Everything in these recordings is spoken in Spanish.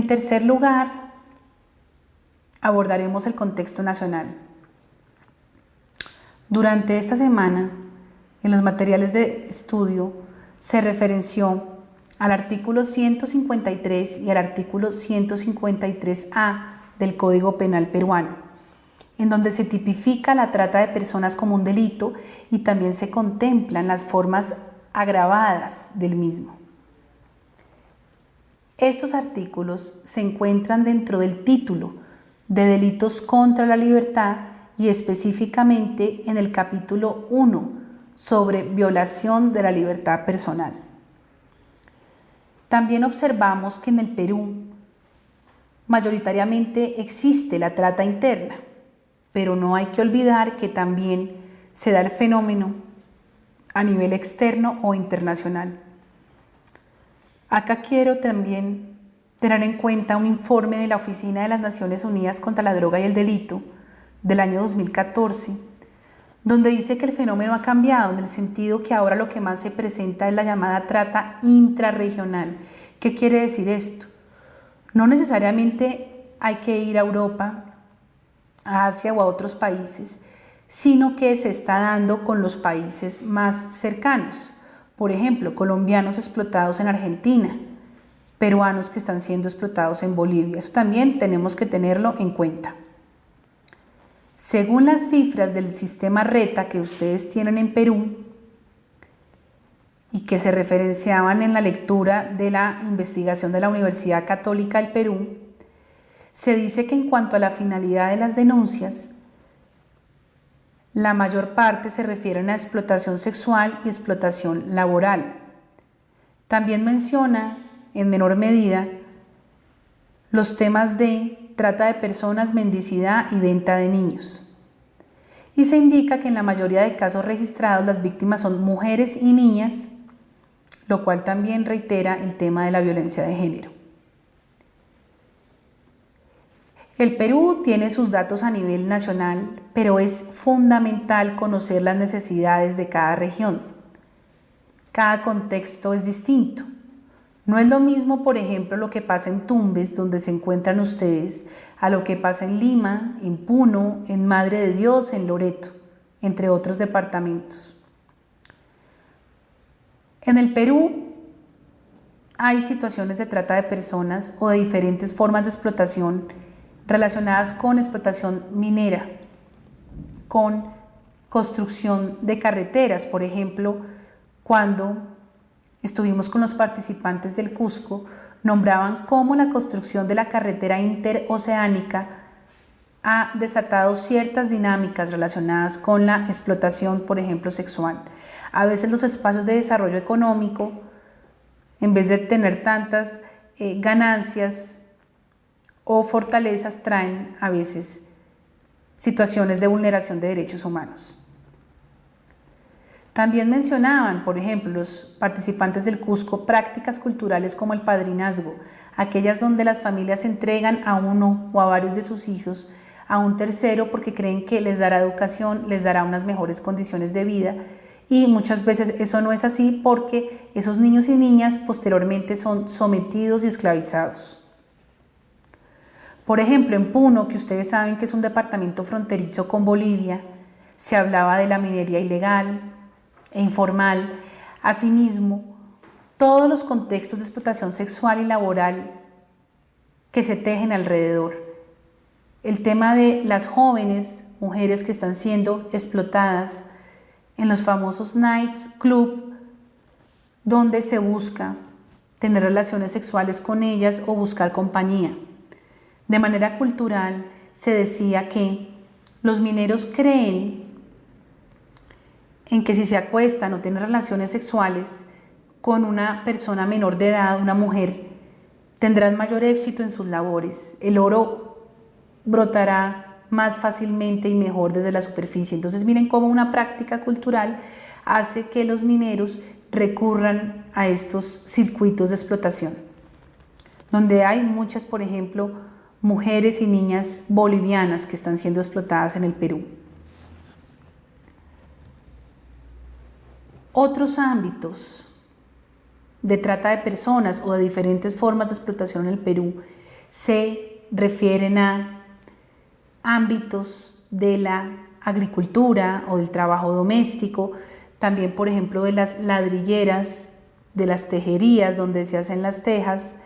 En tercer lugar, abordaremos el contexto nacional. Durante esta semana, en los materiales de estudio, se referenció al artículo 153 y al artículo 153A del Código Penal peruano, en donde se tipifica la trata de personas como un delito y también se contemplan las formas agravadas del mismo. Estos artículos se encuentran dentro del título de delitos contra la libertad y específicamente en el capítulo 1 sobre violación de la libertad personal. También observamos que en el Perú mayoritariamente existe la trata interna, pero no hay que olvidar que también se da el fenómeno a nivel externo o internacional. Acá quiero también tener en cuenta un informe de la Oficina de las Naciones Unidas contra la Droga y el Delito del año 2014, donde dice que el fenómeno ha cambiado en el sentido que ahora lo que más se presenta es la llamada trata intrarregional. ¿Qué quiere decir esto? No necesariamente hay que ir a Europa, a Asia o a otros países, sino que se está dando con los países más cercanos. Por ejemplo, colombianos explotados en Argentina, peruanos que están siendo explotados en Bolivia. Eso también tenemos que tenerlo en cuenta. Según las cifras del sistema RETA que ustedes tienen en Perú y que se referenciaban en la lectura de la investigación de la Universidad Católica del Perú, se dice que en cuanto a la finalidad de las denuncias, la mayor parte se refieren a explotación sexual y explotación laboral. También menciona, en menor medida, los temas de trata de personas, mendicidad y venta de niños. Y se indica que en la mayoría de casos registrados las víctimas son mujeres y niñas, lo cual también reitera el tema de la violencia de género. El Perú tiene sus datos a nivel nacional, pero es fundamental conocer las necesidades de cada región. Cada contexto es distinto. No es lo mismo, por ejemplo, lo que pasa en Tumbes, donde se encuentran ustedes, a lo que pasa en Lima, en Puno, en Madre de Dios, en Loreto, entre otros departamentos. En el Perú hay situaciones de trata de personas o de diferentes formas de explotación relacionadas con explotación minera, con construcción de carreteras. Por ejemplo, cuando estuvimos con los participantes del Cusco, nombraban cómo la construcción de la carretera interoceánica ha desatado ciertas dinámicas relacionadas con la explotación, por ejemplo, sexual. A veces los espacios de desarrollo económico, en vez de tener tantas ganancias o fortalezas, traen a veces situaciones de vulneración de derechos humanos. También mencionaban, por ejemplo, los participantes del Cusco, prácticas culturales como el padrinazgo, aquellas donde las familias entregan a uno o a varios de sus hijos a un tercero porque creen que les dará educación, les dará unas mejores condiciones de vida, y muchas veces eso no es así porque esos niños y niñas posteriormente son sometidos y esclavizados. Por ejemplo, en Puno, que ustedes saben que es un departamento fronterizo con Bolivia, se hablaba de la minería ilegal e informal. Asimismo, todos los contextos de explotación sexual y laboral que se tejen alrededor. El tema de las jóvenes, mujeres que están siendo explotadas en los famosos night club, donde se busca tener relaciones sexuales con ellas o buscar compañía. De manera cultural, se decía que los mineros creen en que si se acuestan o tienen relaciones sexuales con una persona menor de edad, una mujer, tendrán mayor éxito en sus labores. El oro brotará más fácilmente y mejor desde la superficie. Entonces miren cómo una práctica cultural hace que los mineros recurran a estos circuitos de explotación, donde hay muchas, por ejemplo, mujeres y niñas bolivianas que están siendo explotadas en el Perú. Otros ámbitos de trata de personas o de diferentes formas de explotación en el Perú se refieren a ámbitos de la agricultura o del trabajo doméstico, también por ejemplo de las ladrilleras, de las tejerías donde se hacen las tejas,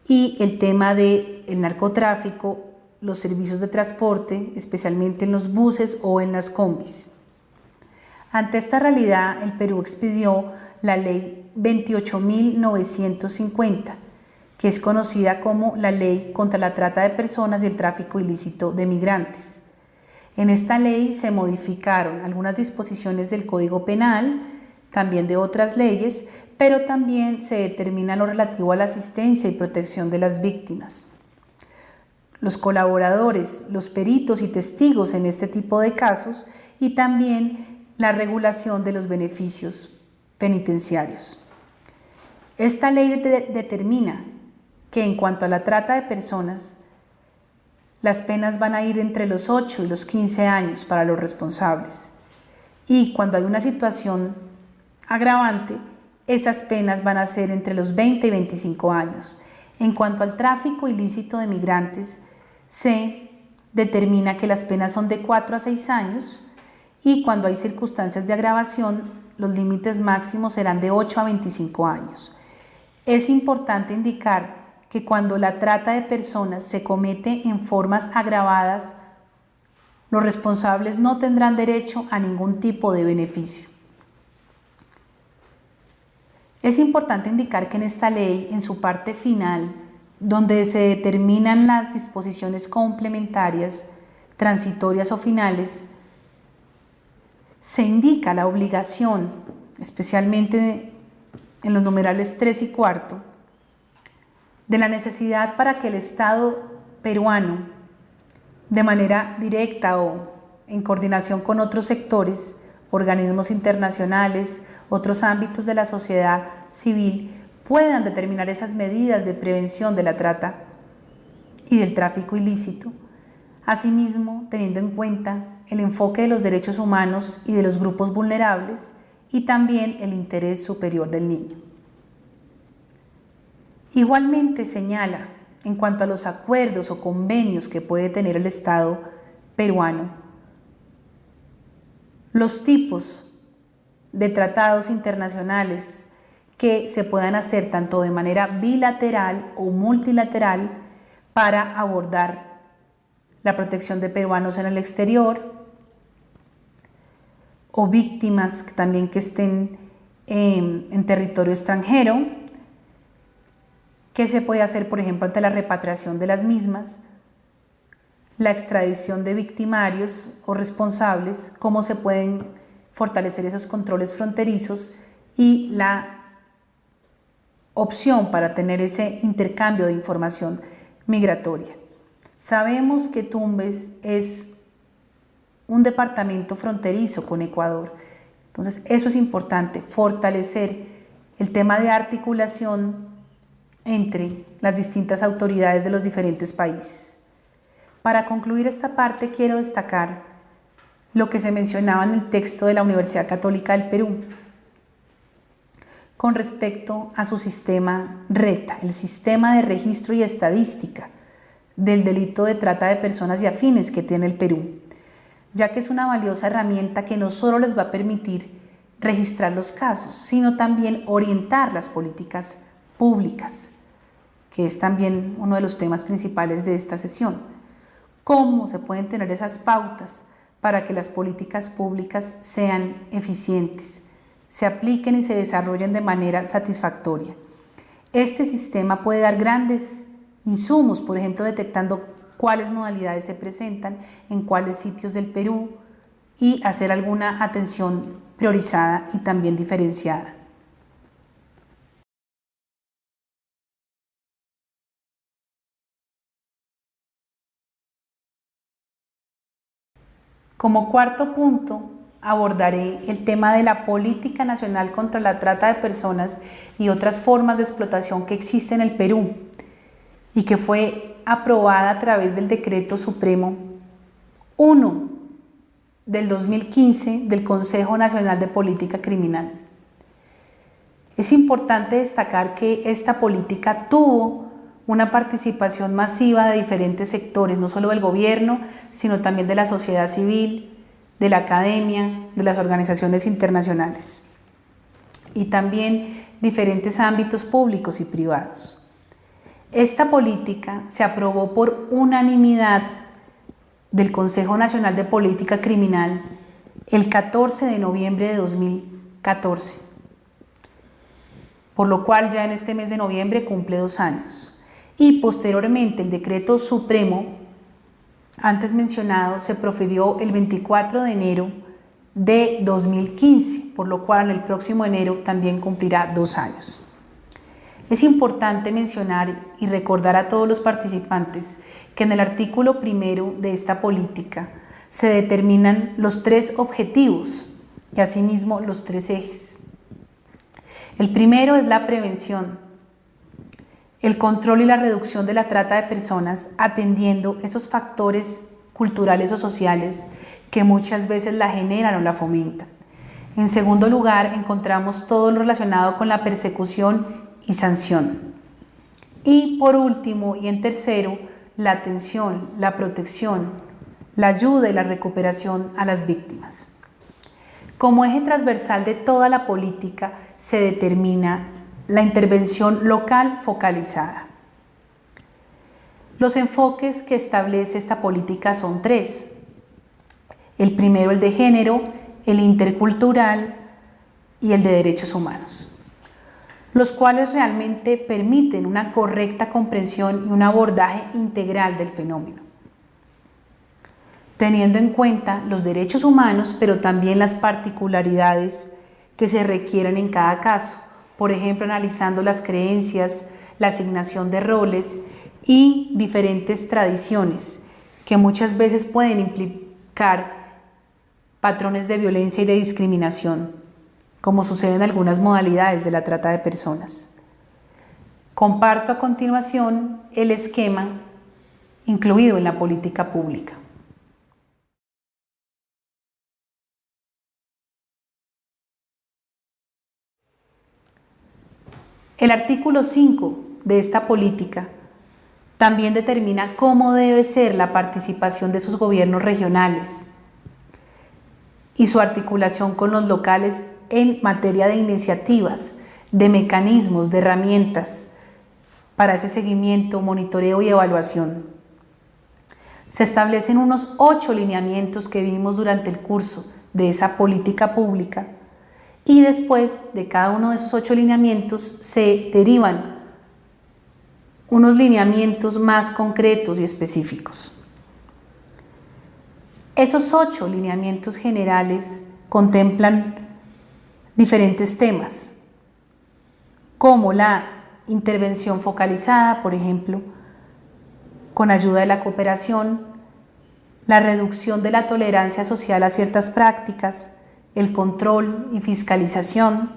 y el tema del narcotráfico, los servicios de transporte, especialmente en los buses o en las combis. Ante esta realidad, el Perú expidió la Ley 28.950, que es conocida como la Ley contra la Trata de Personas y el Tráfico Ilícito de Migrantes. En esta ley se modificaron algunas disposiciones del Código Penal, también de otras leyes, pero también se determina lo relativo a la asistencia y protección de las víctimas. Los colaboradores, los peritos y testigos en este tipo de casos, y también la regulación de los beneficios penitenciarios. Esta ley determina que en cuanto a la trata de personas, las penas van a ir entre los 8 y los 15 años para los responsables. Y cuando hay una situación agravante, esas penas van a ser entre los 20 y 25 años. En cuanto al tráfico ilícito de migrantes, se determina que las penas son de 4 a 6 años y cuando hay circunstancias de agravación, los límites máximos serán de 8 a 25 años. Es importante indicar que cuando la trata de personas se comete en formas agravadas, los responsables no tendrán derecho a ningún tipo de beneficio. Es importante indicar que en esta ley, en su parte final, donde se determinan las disposiciones complementarias, transitorias o finales, se indica la obligación, especialmente en los numerales 3 y 4, de la necesidad para que el Estado peruano, de manera directa o en coordinación con otros sectores, organismos internacionales, otros ámbitos de la sociedad civil, puedan determinar esas medidas de prevención de la trata y del tráfico ilícito, asimismo teniendo en cuenta el enfoque de los derechos humanos y de los grupos vulnerables y también el interés superior del niño. Igualmente señala, en cuanto a los acuerdos o convenios que puede tener el Estado peruano, los tipos de tratados internacionales que se puedan hacer tanto de manera bilateral o multilateral para abordar la protección de peruanos en el exterior o víctimas también que estén en territorio extranjero. ¿Qué se puede hacer, por ejemplo, ante la repatriación de las mismas? La extradición de victimarios o responsables, cómo se pueden fortalecer esos controles fronterizos y la opción para tener ese intercambio de información migratoria. Sabemos que Tumbes es un departamento fronterizo con Ecuador, entonces eso es importante, fortalecer el tema de articulación entre las distintas autoridades de los diferentes países. Para concluir esta parte quiero destacar lo que se mencionaba en el texto de la Universidad Católica del Perú con respecto a su sistema RETA, el sistema de registro y estadística del delito de trata de personas y afines que tiene el Perú, ya que es una valiosa herramienta que no solo les va a permitir registrar los casos, sino también orientar las políticas públicas, que es también uno de los temas principales de esta sesión. ¿Cómo se pueden tener esas pautas para que las políticas públicas sean eficientes, se apliquen y se desarrollen de manera satisfactoria? Este sistema puede dar grandes insumos, por ejemplo, detectando cuáles modalidades se presentan en cuáles sitios del Perú y hacer alguna atención priorizada y también diferenciada. Como cuarto punto, abordaré el tema de la Política Nacional contra la Trata de Personas y otras formas de explotación que existe en el Perú y que fue aprobada a través del Decreto Supremo 1 del 2015 del Consejo Nacional de Política Criminal. Es importante destacar que esta política tuvo una participación masiva de diferentes sectores, no solo del gobierno, sino también de la sociedad civil, de la academia, de las organizaciones internacionales y también diferentes ámbitos públicos y privados. Esta política se aprobó por unanimidad del Consejo Nacional de Política Criminal el 14 de noviembre de 2014, por lo cual ya en este mes de noviembre cumple 2 años. Y posteriormente el decreto supremo antes mencionado se profirió el 24 de enero de 2015, por lo cual el próximo enero también cumplirá 2 años. Es importante mencionar y recordar a todos los participantes que en el artículo 1 de esta política se determinan los 3 objetivos y asimismo los 3 ejes. El primero es la prevención, el control y la reducción de la trata de personas, atendiendo esos factores culturales o sociales que muchas veces la generan o la fomentan. En segundo lugar, encontramos todo lo relacionado con la persecución y sanción. Y por último y en tercero, la atención, la protección, la ayuda y la recuperación a las víctimas. Como eje transversal de toda la política se determina la intervención local focalizada. Los enfoques que establece esta política son 3. El primero, el de género, el intercultural y el de derechos humanos, los cuales realmente permiten una correcta comprensión y un abordaje integral del fenómeno, teniendo en cuenta los derechos humanos, pero también las particularidades que se requieren en cada caso. Por ejemplo, analizando las creencias, la asignación de roles y diferentes tradiciones que muchas veces pueden implicar patrones de violencia y de discriminación, como sucede en algunas modalidades de la trata de personas. Comparto a continuación el esquema incluido en la política pública. El artículo 5 de esta política también determina cómo debe ser la participación de sus gobiernos regionales y su articulación con los locales en materia de iniciativas, de mecanismos, de herramientas para ese seguimiento, monitoreo y evaluación. Se establecen unos 8 lineamientos que vimos durante el curso de esa política pública. Y después de cada uno de esos 8 lineamientos se derivan unos lineamientos más concretos y específicos. Esos 8 lineamientos generales contemplan diferentes temas, como la intervención focalizada, por ejemplo, con ayuda de la cooperación, la reducción de la tolerancia social a ciertas prácticas, el control y fiscalización,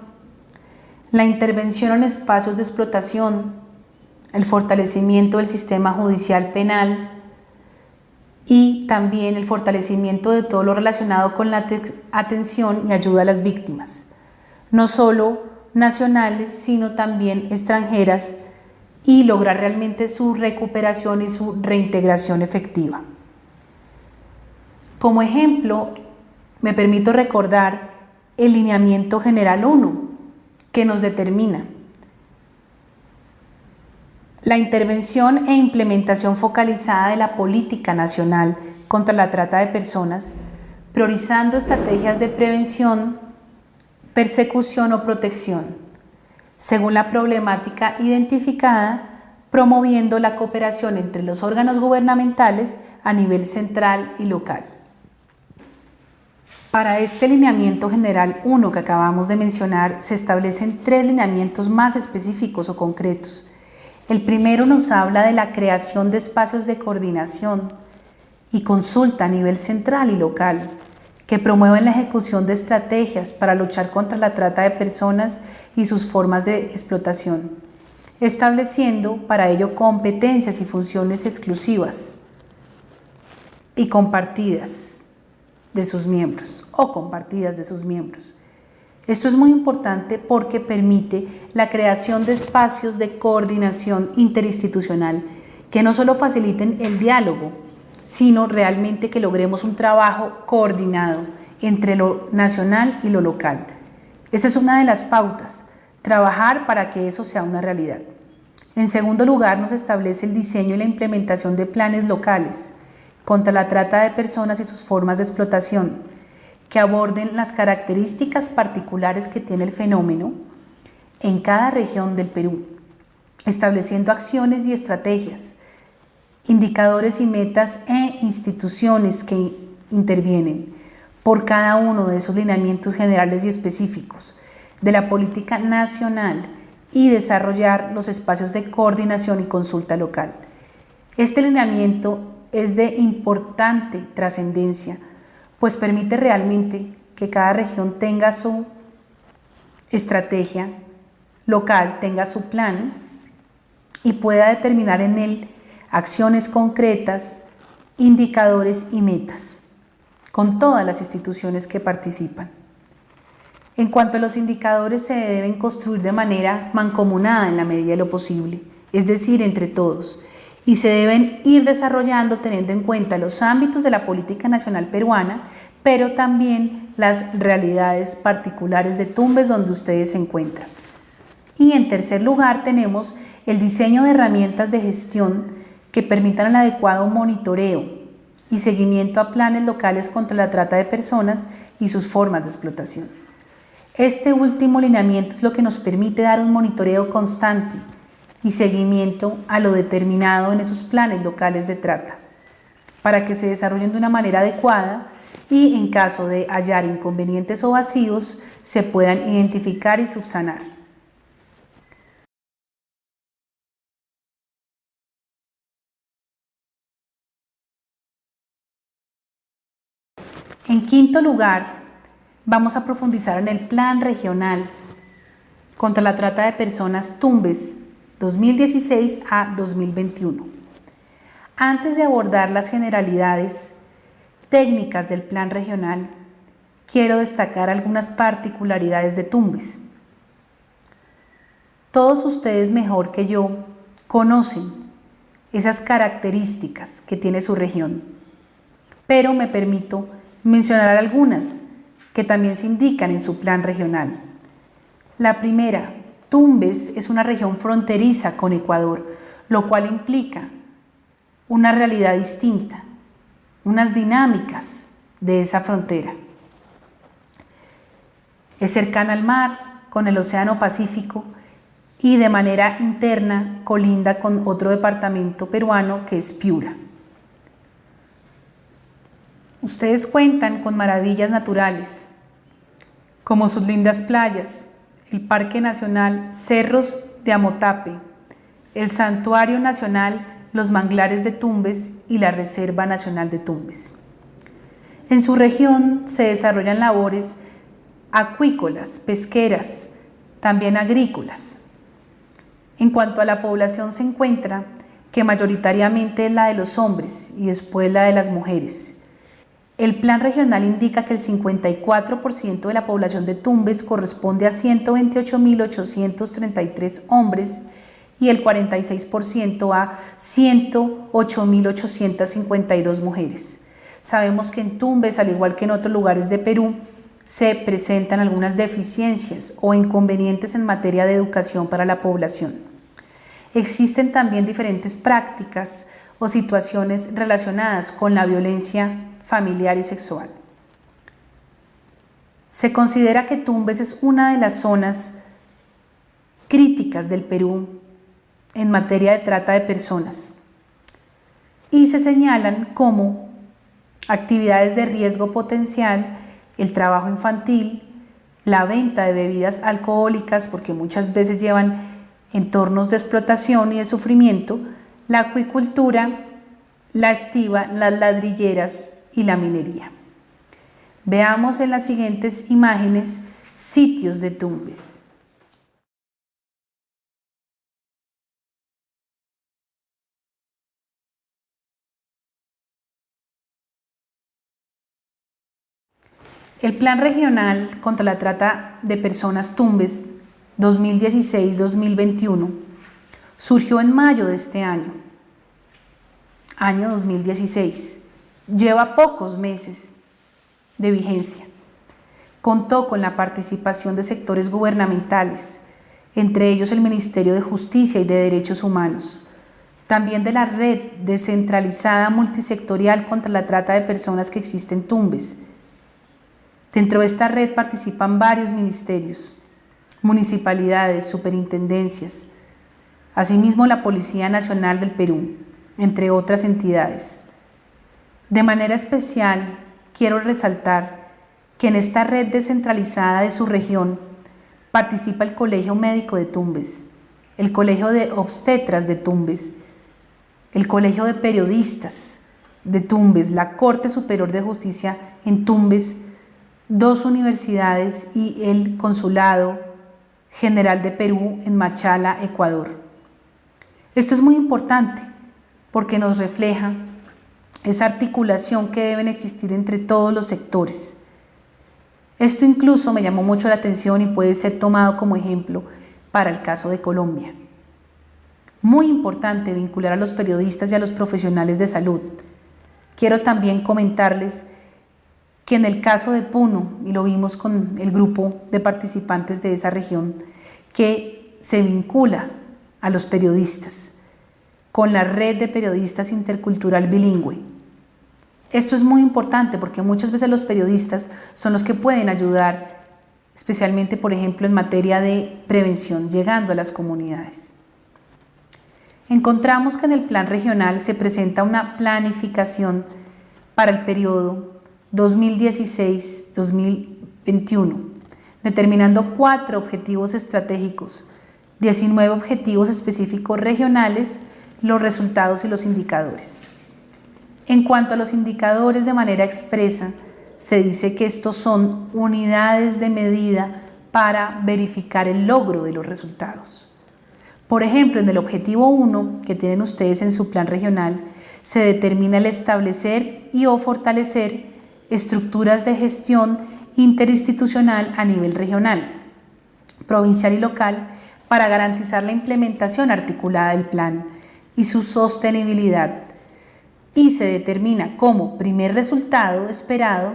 la intervención en espacios de explotación, el fortalecimiento del sistema judicial penal y también el fortalecimiento de todo lo relacionado con la atención y ayuda a las víctimas, no solo nacionales, sino también extranjeras, y lograr realmente su recuperación y su reintegración efectiva. Como ejemplo, me permito recordar el lineamiento general 1, que nos determina la intervención e implementación focalizada de la política nacional contra la trata de personas, priorizando estrategias de prevención, persecución o protección, según la problemática identificada, promoviendo la cooperación entre los órganos gubernamentales a nivel central y local. Para este lineamiento general 1 que acabamos de mencionar, se establecen 3 lineamientos más específicos o concretos. El primero nos habla de la creación de espacios de coordinación y consulta a nivel central y local, que promueven la ejecución de estrategias para luchar contra la trata de personas y sus formas de explotación, estableciendo para ello competencias y funciones exclusivas y compartidas de sus miembros o compartidas de sus miembros, Esto es muy importante porque permite la creación de espacios de coordinación interinstitucional que no solo faciliten el diálogo, sino realmente que logremos un trabajo coordinado entre lo nacional y lo local. Esa es una de las pautas, trabajar para que eso sea una realidad. En segundo lugar, nos establece el diseño y la implementación de planes locales contra la trata de personas y sus formas de explotación, que aborden las características particulares que tiene el fenómeno en cada región del Perú, estableciendo acciones y estrategias, indicadores y metas e instituciones que intervienen por cada uno de esos lineamientos generales y específicos de la política nacional y desarrollar los espacios de coordinación y consulta local. Este lineamiento es de importante trascendencia, pues permite realmente que cada región tenga su estrategia local, tenga su plan y pueda determinar en él acciones concretas, indicadores y metas, con todas las instituciones que participan. En cuanto a los indicadores, se deben construir de manera mancomunada en la medida de lo posible, es decir, entre todos, y se deben ir desarrollando teniendo en cuenta los ámbitos de la política nacional peruana, pero también las realidades particulares de Tumbes donde ustedes se encuentran. Y en tercer lugar tenemos el diseño de herramientas de gestión que permitan el adecuado monitoreo y seguimiento a planes locales contra la trata de personas y sus formas de explotación. Este último lineamiento es lo que nos permite dar un monitoreo constante y seguimiento a lo determinado en esos planes locales de trata, para que se desarrollen de una manera adecuada y en caso de hallar inconvenientes o vacíos, se puedan identificar y subsanar. En quinto lugar, vamos a profundizar en el Plan Regional contra la Trata de Personas Tumbes 2016 a 2021. Antes de abordar las generalidades técnicas del Plan Regional, quiero destacar algunas particularidades de Tumbes. Todos ustedes mejor que yo conocen esas características que tiene su región, pero me permito mencionar algunas que también se indican en su plan regional. La primera, Tumbes es una región fronteriza con Ecuador, lo cual implica una realidad distinta, unas dinámicas de esa frontera. Es cercana al mar, con el Océano Pacífico, y de manera interna colinda con otro departamento peruano que es Piura. Ustedes cuentan con maravillas naturales, como sus lindas playas, el Parque Nacional Cerros de Amotape, el Santuario Nacional Los Manglares de Tumbes y la Reserva Nacional de Tumbes. En su región se desarrollan labores acuícolas, pesqueras, también agrícolas. En cuanto a la población se encuentra que mayoritariamente es la de los hombres y después la de las mujeres. El plan regional indica que el 54% de la población de Tumbes corresponde a 128.833 hombres y el 46% a 108.852 mujeres. Sabemos que en Tumbes, al igual que en otros lugares de Perú, se presentan algunas deficiencias o inconvenientes en materia de educación para la población. Existen también diferentes prácticas o situaciones relacionadas con la violencia familiar y sexual. Se considera que Tumbes es una de las zonas críticas del Perú en materia de trata de personas y se señalan como actividades de riesgo potencial, el trabajo infantil, la venta de bebidas alcohólicas, porque muchas veces llevan entornos de explotación y de sufrimiento, la acuicultura, la estiba, las ladrilleras y la minería. Veamos en las siguientes imágenes sitios de Tumbes. El Plan Regional contra la Trata de Personas Tumbes 2016-2021 surgió en mayo de este año 2016. Lleva pocos meses de vigencia. Contó con la participación de sectores gubernamentales, entre ellos el Ministerio de Justicia y de Derechos Humanos, también de la red descentralizada multisectorial contra la trata de personas que existe en Tumbes. Dentro de esta red participan varios ministerios, municipalidades, superintendencias, asimismo la Policía Nacional del Perú, entre otras entidades. De manera especial, quiero resaltar que en esta red descentralizada de su región participa el Colegio Médico de Tumbes, el Colegio de Obstetras de Tumbes, el Colegio de Periodistas de Tumbes, la Corte Superior de Justicia en Tumbes, 2 universidades y el Consulado General de Perú en Machala, Ecuador. Esto es muy importante porque nos refleja esa articulación que deben existir entre todos los sectores. Esto incluso me llamó mucho la atención y puede ser tomado como ejemplo para el caso de Colombia. Muy importante vincular a los periodistas y a los profesionales de salud. Quiero también comentarles que en el caso de Puno, y lo vimos con el grupo de participantes de esa región, que se vincula a los periodistas con la red de periodistas intercultural bilingüe. Esto es muy importante porque muchas veces los periodistas son los que pueden ayudar, especialmente, por ejemplo, en materia de prevención, llegando a las comunidades. Encontramos que en el plan regional se presenta una planificación para el periodo 2016-2021, determinando 4 objetivos estratégicos, 19 objetivos específicos regionales, los resultados y los indicadores. En cuanto a los indicadores de manera expresa, se dice que estos son unidades de medida para verificar el logro de los resultados. Por ejemplo, en el objetivo 1 que tienen ustedes en su plan regional, se determina el establecer y o fortalecer estructuras de gestión interinstitucional a nivel regional, provincial y local para garantizar la implementación articulada del plan y su sostenibilidad. Y se determina como primer resultado esperado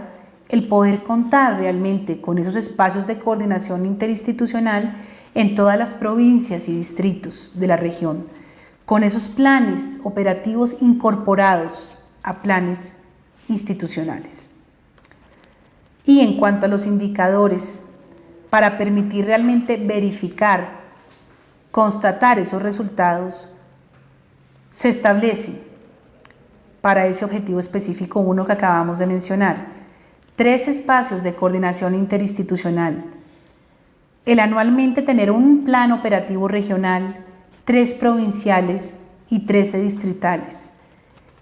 el poder contar realmente con esos espacios de coordinación interinstitucional en todas las provincias y distritos de la región, con esos planes operativos incorporados a planes institucionales. Y en cuanto a los indicadores, para permitir realmente verificar, constatar esos resultados, se establece para ese objetivo específico 1 que acabamos de mencionar, 3 espacios de coordinación interinstitucional, el anualmente tener un plan operativo regional, 3 provinciales y 13 distritales.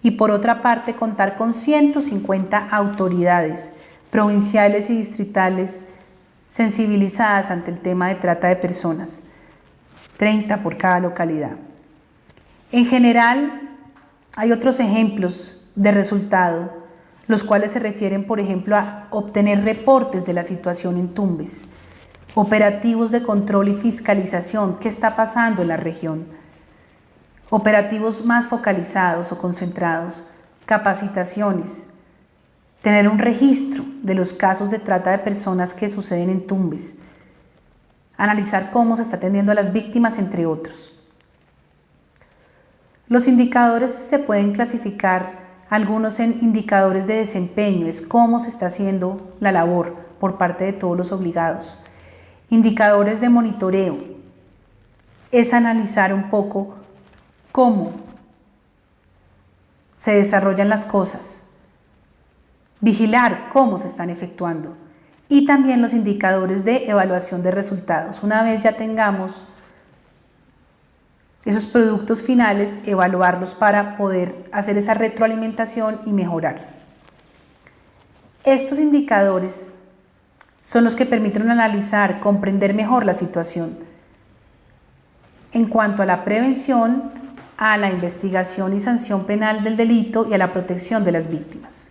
Y por otra parte, contar con 150 autoridades provinciales y distritales sensibilizadas ante el tema de trata de personas, 30 por cada localidad. En general, hay otros ejemplos de resultado, los cuales se refieren, por ejemplo, a obtener reportes de la situación en Tumbes, operativos de control y fiscalización, qué está pasando en la región, operativos más focalizados o concentrados, capacitaciones, tener un registro de los casos de trata de personas que suceden en Tumbes, analizar cómo se está atendiendo a las víctimas, entre otros. Los indicadores se pueden clasificar, algunos en indicadores de desempeño, es cómo se está haciendo la labor por parte de todos los obligados. Indicadores de monitoreo, es analizar un poco cómo se desarrollan las cosas, vigilar cómo se están efectuando. Y también los indicadores de evaluación de resultados. Una vez ya tengamos esos productos finales, evaluarlos para poder hacer esa retroalimentación y mejorar. Estos indicadores son los que permiten analizar, comprender mejor la situación en cuanto a la prevención, a la investigación y sanción penal del delito y a la protección de las víctimas.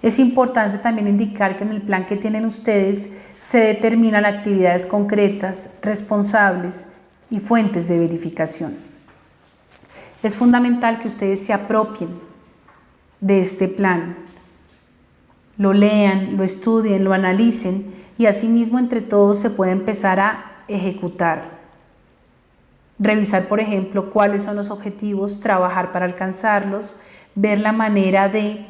Es importante también indicar que en el plan que tienen ustedes se determinan actividades concretas, responsables y fuentes de verificación. Es fundamental que ustedes se apropien de este plan, lo lean, lo estudien, lo analicen y asimismo entre todos se puede empezar a ejecutar. Revisar, por ejemplo, cuáles son los objetivos, trabajar para alcanzarlos, ver la manera de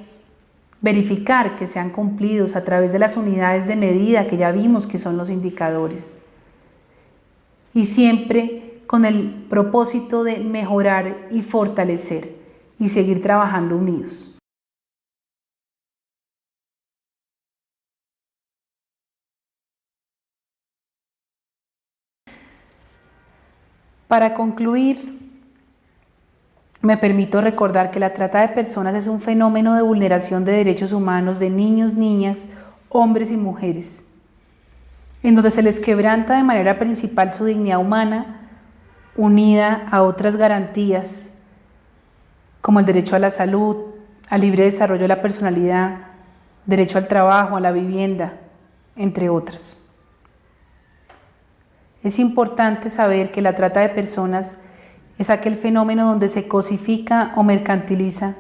verificar que sean cumplidos a través de las unidades de medida que ya vimos que son los indicadores. Y siempre con el propósito de mejorar y fortalecer y seguir trabajando unidos. Para concluir, me permito recordar que la trata de personas es un fenómeno de vulneración de derechos humanos de niños, niñas, hombres y mujeres, en donde se les quebranta de manera principal su dignidad humana, unida a otras garantías, como el derecho a la salud, al libre desarrollo de la personalidad, derecho al trabajo, a la vivienda, entre otras. Es importante saber que la trata de personas es aquel fenómeno donde se cosifica o mercantiliza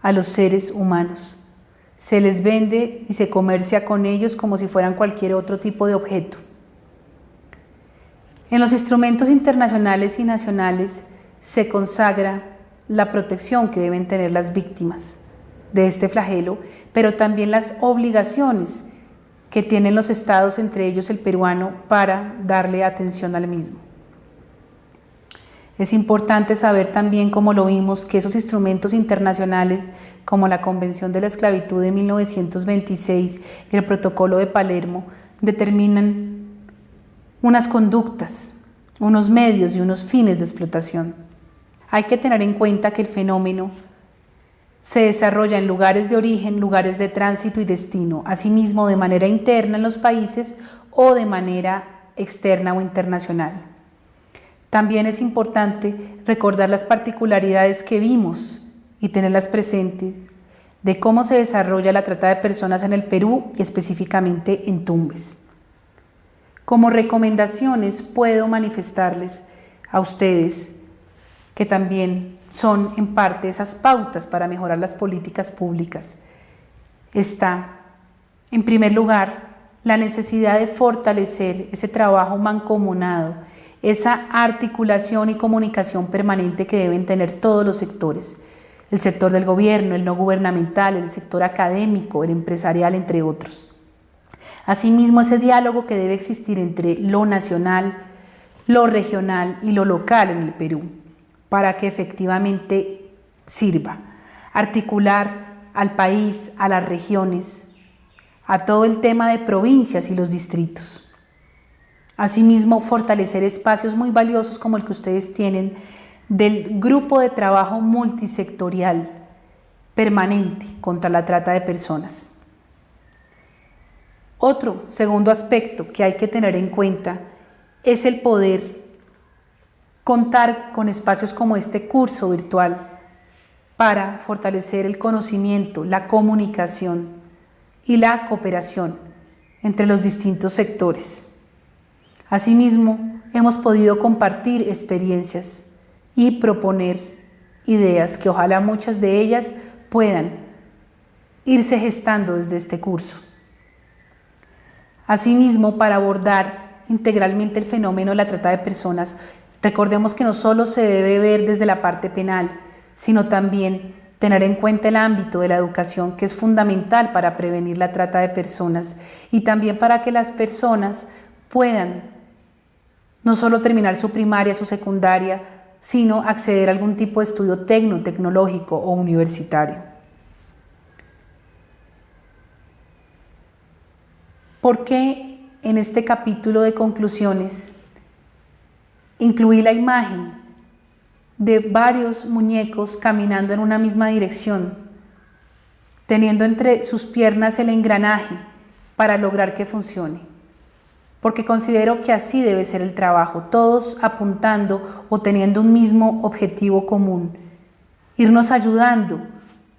a los seres humanos. Se les vende y se comercia con ellos como si fueran cualquier otro tipo de objeto. En los instrumentos internacionales y nacionales se consagra la protección que deben tener las víctimas de este flagelo, pero también las obligaciones que tienen los estados, entre ellos el peruano, para darle atención al mismo. Es importante saber también, como lo vimos, que esos instrumentos internacionales como la Convención de la Esclavitud de 1926 y el Protocolo de Palermo determinan unas conductas, unos medios y unos fines de explotación. Hay que tener en cuenta que el fenómeno se desarrolla en lugares de origen, lugares de tránsito y destino, asimismo de manera interna en los países o de manera externa o internacional. También es importante recordar las particularidades que vimos y tenerlas presentes de cómo se desarrolla la trata de personas en el Perú y específicamente en Tumbes. Como recomendaciones puedo manifestarles a ustedes que también son en parte esas pautas para mejorar las políticas públicas. Está, en primer lugar, la necesidad de fortalecer ese trabajo mancomunado, esa articulación y comunicación permanente que deben tener todos los sectores, el sector del gobierno, el no gubernamental, el sector académico, el empresarial, entre otros. Asimismo, ese diálogo que debe existir entre lo nacional, lo regional y lo local en el Perú, para que efectivamente sirva. Articular al país, a las regiones, a todo el tema de provincias y los distritos. Asimismo, fortalecer espacios muy valiosos como el que ustedes tienen del grupo de trabajo multisectorial permanente contra la trata de personas. Otro segundo aspecto que hay que tener en cuenta es el poder contar con espacios como este curso virtual para fortalecer el conocimiento, la comunicación y la cooperación entre los distintos sectores. Asimismo, hemos podido compartir experiencias y proponer ideas que ojalá muchas de ellas puedan irse gestando desde este curso. Asimismo, para abordar integralmente el fenómeno de la trata de personas, recordemos que no solo se debe ver desde la parte penal, sino también tener en cuenta el ámbito de la educación, que es fundamental para prevenir la trata de personas y también para que las personas puedan no solo terminar su primaria, su secundaria, sino acceder a algún tipo de estudio tecnológico o universitario. ¿Por qué en este capítulo de conclusiones incluí la imagen de varios muñecos caminando en una misma dirección, teniendo entre sus piernas el engranaje para lograr que funcione? Porque considero que así debe ser el trabajo, todos apuntando o teniendo un mismo objetivo común, irnos ayudando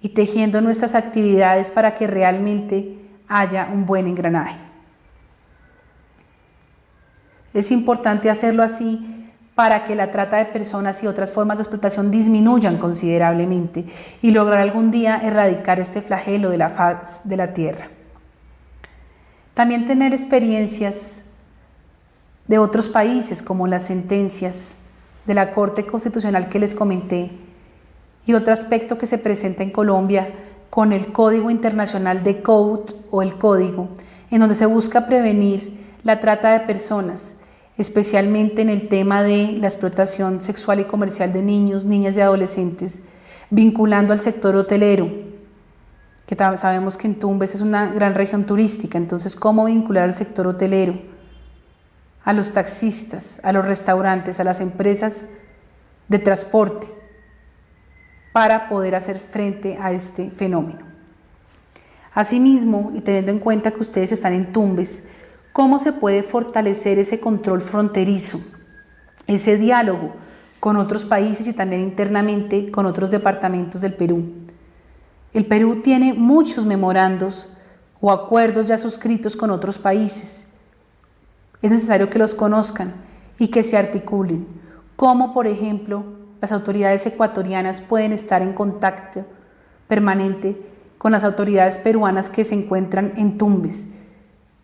y tejiendo nuestras actividades para que realmente haya un buen engranaje. Es importante hacerlo así para que la trata de personas y otras formas de explotación disminuyan considerablemente y lograr algún día erradicar este flagelo de la faz de la tierra. También tener experiencias de otros países, como las sentencias de la Corte Constitucional que les comenté, y otro aspecto que se presenta en Colombia con el Código Internacional de Code o el Código, en donde se busca prevenir la trata de personas, especialmente en el tema de la explotación sexual y comercial de niños, niñas y adolescentes, vinculando al sector hotelero, que sabemos que en Tumbes es una gran región turística. Entonces, ¿cómo vincular al sector hotelero, a los taxistas, a los restaurantes, a las empresas de transporte, para poder hacer frente a este fenómeno? Asimismo, y teniendo en cuenta que ustedes están en Tumbes, ¿cómo se puede fortalecer ese control fronterizo, ese diálogo con otros países y también internamente con otros departamentos del Perú? El Perú tiene muchos memorandos o acuerdos ya suscritos con otros países. Es necesario que los conozcan y que se articulen, como por ejemplo las autoridades ecuatorianas pueden estar en contacto permanente con las autoridades peruanas que se encuentran en Tumbes,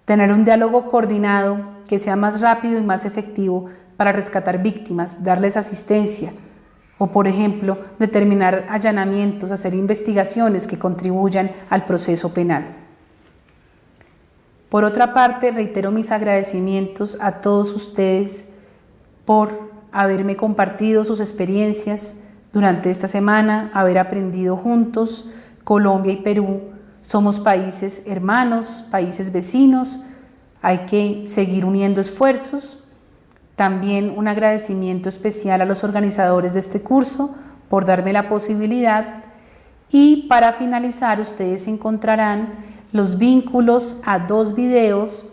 tener un diálogo coordinado que sea más rápido y más efectivo para rescatar víctimas, darles asistencia o, por ejemplo, determinar allanamientos, hacer investigaciones que contribuyan al proceso penal. Por otra parte, reitero mis agradecimientos a todos ustedes por haberme compartido sus experiencias durante esta semana, haber aprendido juntos. Colombia y Perú somos países hermanos, países vecinos, hay que seguir uniendo esfuerzos. También un agradecimiento especial a los organizadores de este curso por darme la posibilidad. Y para finalizar, ustedes encontrarán los vínculos a 2 videos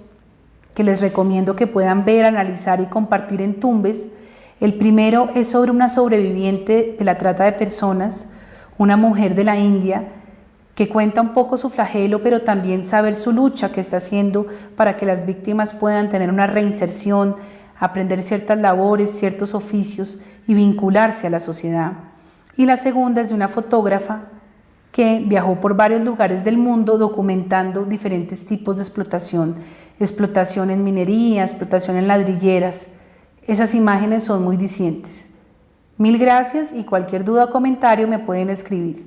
que les recomiendo que puedan ver, analizar y compartir en Tumbes. El primero es sobre una sobreviviente de la trata de personas, una mujer de la India, que cuenta un poco su flagelo, pero también saber su lucha que está haciendo para que las víctimas puedan tener una reinserción, aprender ciertas labores, ciertos oficios y vincularse a la sociedad. Y la segunda es de una fotógrafa que viajó por varios lugares del mundo documentando diferentes tipos de explotación, explotación en minería, explotación en ladrilleras. Esas imágenes son muy dicientes. Mil gracias y cualquier duda o comentario me pueden escribir.